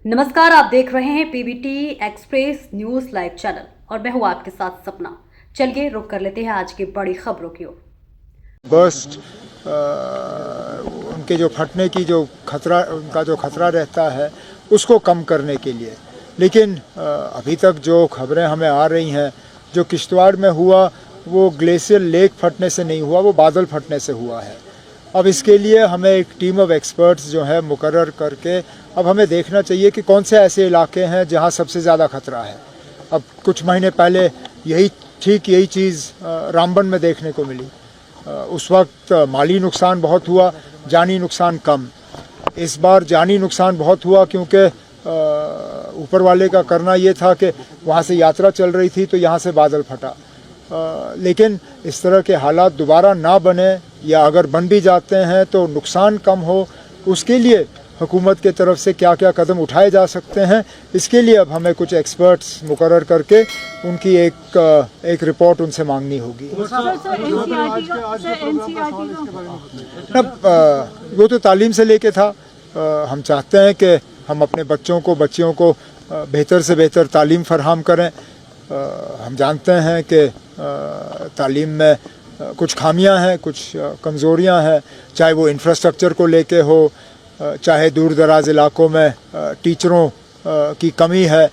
नमस्कार, आप देख रहे हैं PBT express news live channel और मैं हूं आपके साथ सपना। चलिए रुक कर लेते हैं आज की बड़ी खबरों की ओर। बर्स्ट उनके जो फटने की उनका जो खतरा रहता है उसको कम करने के लिए। लेकिन अभी तक जो खबरें हमें आ रही हैं, जो किश्तवाड़ में हुआ वो ग्लेशियर लेक फटने से नहीं हुआ, वो बादल फटने से हुआ है। अब इसके लिए हमें एक टीम ऑफ एक्सपर्ट्स जो है मुकर्रर करके अब हमें देखना चाहिए कि कौन से ऐसे इलाके हैं जहां सबसे ज़्यादा खतरा है। अब कुछ महीने पहले यही चीज़ रामबन में देखने को मिली। उस वक्त माली नुकसान बहुत हुआ, जानी नुकसान कम। इस बार जानी नुकसान बहुत हुआ क्योंकि ऊपर वाले का करना ये था कि वहाँ से यात्रा चल रही थी तो यहाँ से बादल फटा। लेकिन इस तरह के हालात दोबारा ना बने, या अगर बन भी जाते हैं तो नुकसान कम हो, उसके लिए हुकूमत के तरफ से क्या क्या कदम उठाए जा सकते हैं, इसके लिए अब हमें कुछ एक्सपर्ट्स मुकर्रर करके उनकी एक रिपोर्ट उनसे मांगनी होगी। वो तो तालीम से लेके था। हम चाहते हैं कि हम अपने बच्चियों को बेहतर से बेहतर तालीम फराहम करें। हम जानते हैं कि तालीम में कुछ खामियां हैं, कुछ कमज़ोरियां हैं, चाहे वो इंफ्रास्ट्रक्चर को लेके हो, चाहे दूर दराज इलाकों में टीचरों की कमी है,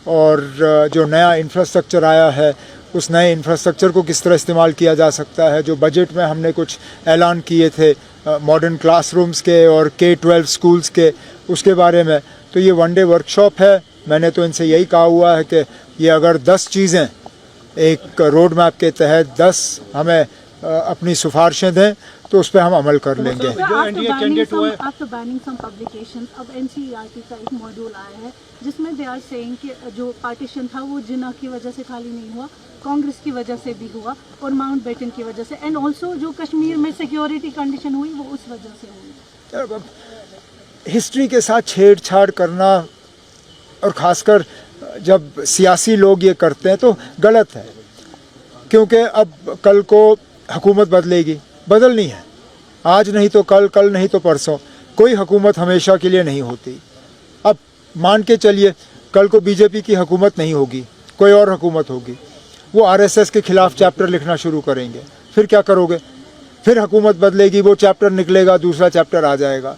और जो नया इंफ्रास्ट्रक्चर आया है उस नए इंफ्रास्ट्रक्चर को किस तरह इस्तेमाल किया जा सकता है। जो बजट में हमने कुछ ऐलान किए थे मॉडर्न क्लासरूम्स के और K-12 स्कूल्स के, उसके बारे में। तो ये वन डे वर्कशॉप है। मैंने तो इनसे यही कहा हुआ है कि ये अगर 10 चीज़ें एक रोड मैप के तहत 10 हमें अपनी सिफारिशें दें तो उस पर हम अमल कर लेंगे। आफ्टर बैनिंग सम पब्लिकेशंस, अब NCERT का एक मॉड्यूल आया है जिसमें दे आर सेइंग कि जो पार्टीशन था वो जिन्ना की वजह से खाली नहीं हुआ, कांग्रेस की वजह से भी हुआ और माउंट बेटन की वजह से, एंड ऑल्सो जो कश्मीर में सिक्योरिटी कंडीशन हुई वो उस वजह से हुई। हिस्ट्री के साथ छेड़छाड़ करना, और ख़ासकर जब सियासी लोग ये करते हैं तो गलत है, क्योंकि अब कल को हुकूमत बदलनी है। आज नहीं तो कल, कल नहीं तो परसों। कोई हुकूमत हमेशा के लिए नहीं होती। अब मान के चलिए कल को बीजेपी की हुकूमत नहीं होगी, कोई और हुकूमत होगी, वो RSS के ख़िलाफ़ चैप्टर लिखना शुरू करेंगे। फिर क्या करोगे? फिर हुकूमत बदलेगी, वो चैप्टर निकलेगा, दूसरा चैप्टर आ जाएगा।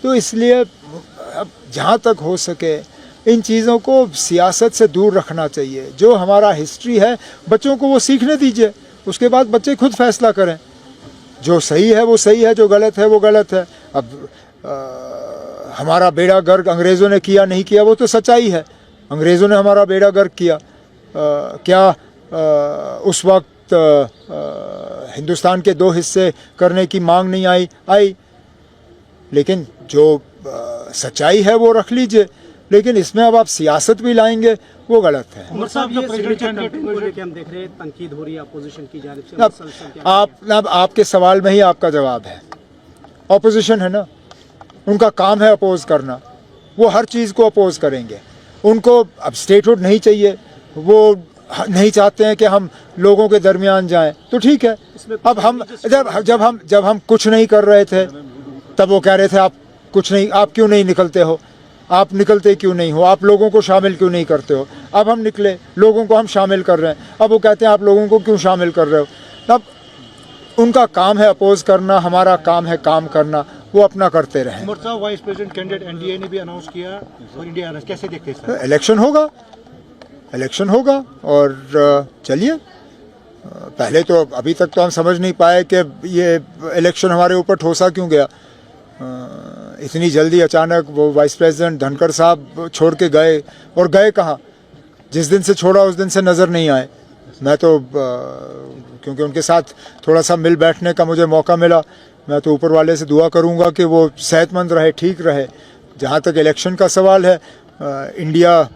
तो इसलिए अब जहाँ तक हो सके इन चीज़ों को सियासत से दूर रखना चाहिए। जो हमारा हिस्ट्री है बच्चों को वो सीखने दीजिए, उसके बाद बच्चे खुद फैसला करें। जो सही है वो सही है, जो गलत है वो गलत है। अब हमारा बेड़ा गर्क अंग्रेज़ों ने किया नहीं किया वो तो सच्चाई है। अंग्रेज़ों ने हमारा बेड़ा गर्क किया। क्या उस वक्त हिंदुस्तान के 2 हिस्से करने की मांग नहीं आई। लेकिन जो सच्चाई है वो रख लीजिए, लेकिन इसमें अब आप सियासत भी लाएंगे वो गलत है। उमर साहब, ये सिग्नेचर कैंपेन को लेकर हम देख रहे हैं तनकीद हो रही है अपोजिशन की जानिब से। अब आपके सवाल में ही आपका जवाब है। अपोजिशन है ना, उनका काम है अपोज करना। वो हर चीज़ को अपोज करेंगे। उनको अब स्टेटहुड नहीं चाहिए, वो नहीं चाहते हैं कि हम लोगों के दरमियान जाएं, तो ठीक है। अब हम जब हम कुछ नहीं कर रहे थे तब वो कह रहे थे आप कुछ नहीं, आप क्यों नहीं निकलते हो, आप निकलते क्यों नहीं हो, आप लोगों को शामिल क्यों नहीं करते हो। अब हम निकले, लोगों को हम शामिल कर रहे हैं। अब वो कहते हैं आप लोगों को क्यों शामिल कर रहे हो। अब उनका काम है अपोज करना, हमारा काम है काम करना, वो अपना करते रहें। उमर साहब, वाइस प्रेसिडेंट कैंडिडेट NDA ने भी अनाउंस किया और इंडिया कैसे देखते हैं? इलेक्शन होगा और चलिए। पहले तो अभी तक तो हम समझ नहीं पाए कि ये इलेक्शन हमारे ऊपर ठोसा क्यों गया। इतनी जल्दी अचानक वो वाइस प्रेसिडेंट धनखड़ साहब छोड़ के गए, और गए कहाँ? जिस दिन से छोड़ा उस दिन से नज़र नहीं आए। मैं तो क्योंकि उनके साथ थोड़ा सा मिल बैठने का मुझे मौका मिला, मैं तो ऊपर वाले से दुआ करूंगा कि वो सेहतमंद रहे, ठीक रहे। जहाँ तक इलेक्शन का सवाल है, इंडिया